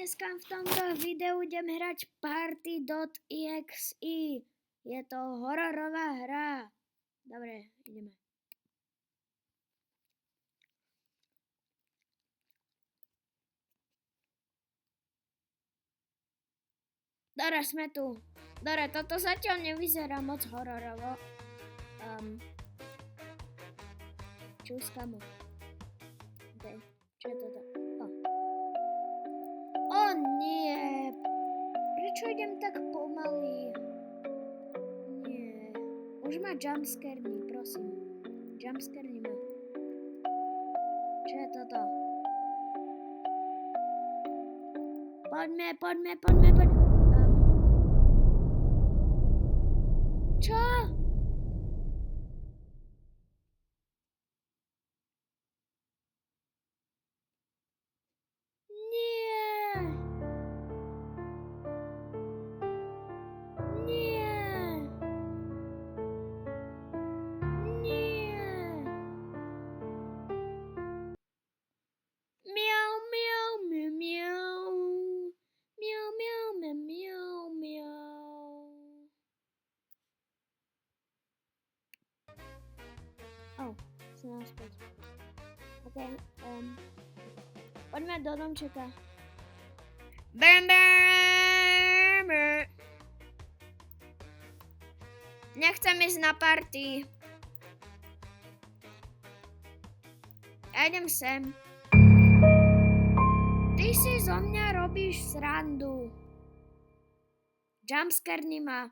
dneska v tomto videu idem hrať Party.exe. Je to hororová hra. Dobre, ideme. Dobre, sme tu. Dobre, toto zatiaľ nevyzerá moc hororovo. Čus, kamo. Okay. Čo je toto? O nie. Prečo idem tak pomaly? Nie. Už ma jumpscarni, prosím. Jumpscarni ma. Čo je toto? Poďme. Čo? Som naspäť. OK, poďme do domčeka. Nechcem ísť na party. Ja idem sem. Ty si zo mňa robíš srandu. Jumpscarni ma.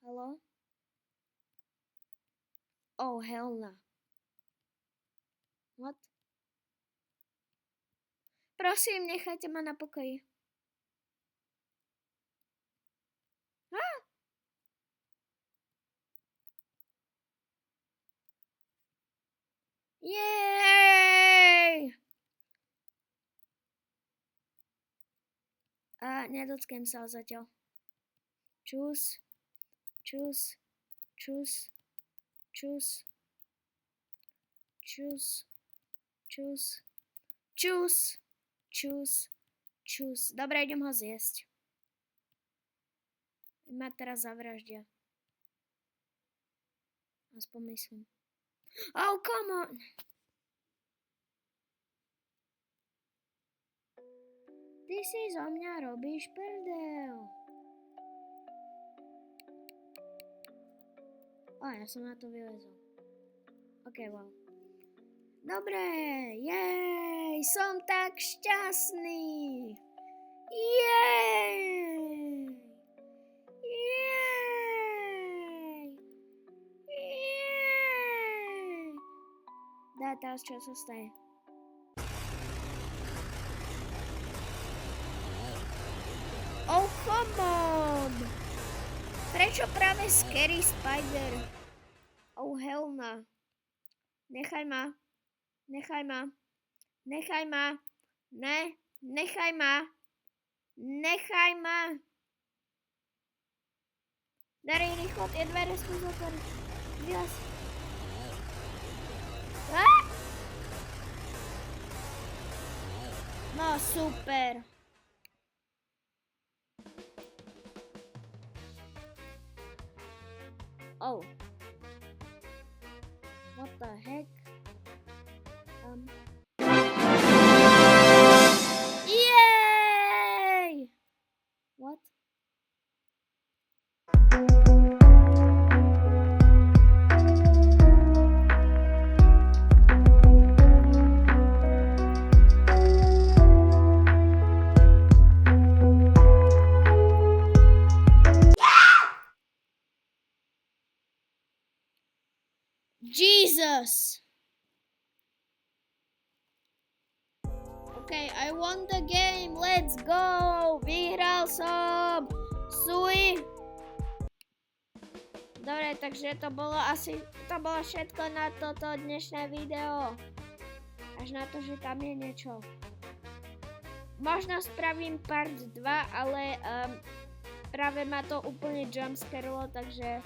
Haló? Oh, hell no. What? Prosím, nechajte ma na pokoji. Jej! Nedotknem sa ho zatiaľ. Čus. Dobre, idem ho zjesť. Ma teraz zavraždia. Aspoň myslím. Oh, come on! Ty si zo mňa robíš prdel. Ja som na to vylezol. OK, wow. Dobre, jej, som tak šťastný. Jej. Dá, teraz čo sa stane? Oh, come on! Prečo práve Scary Spider? Oh, hell no. Nechaj ma. Dary, rýchlo, tie dvere skús otvoriť. Vylez. No, super. Oh. What the heck? Yay! What? Jesus! Okay, I won the game. Let's go! Vyhral som! Sui! Dobre, takže to bolo všetko na toto dnešné video. Až na to, že tam je niečo. Možno spravím part 2, ale práve ma to úplne jumpscarelo, takže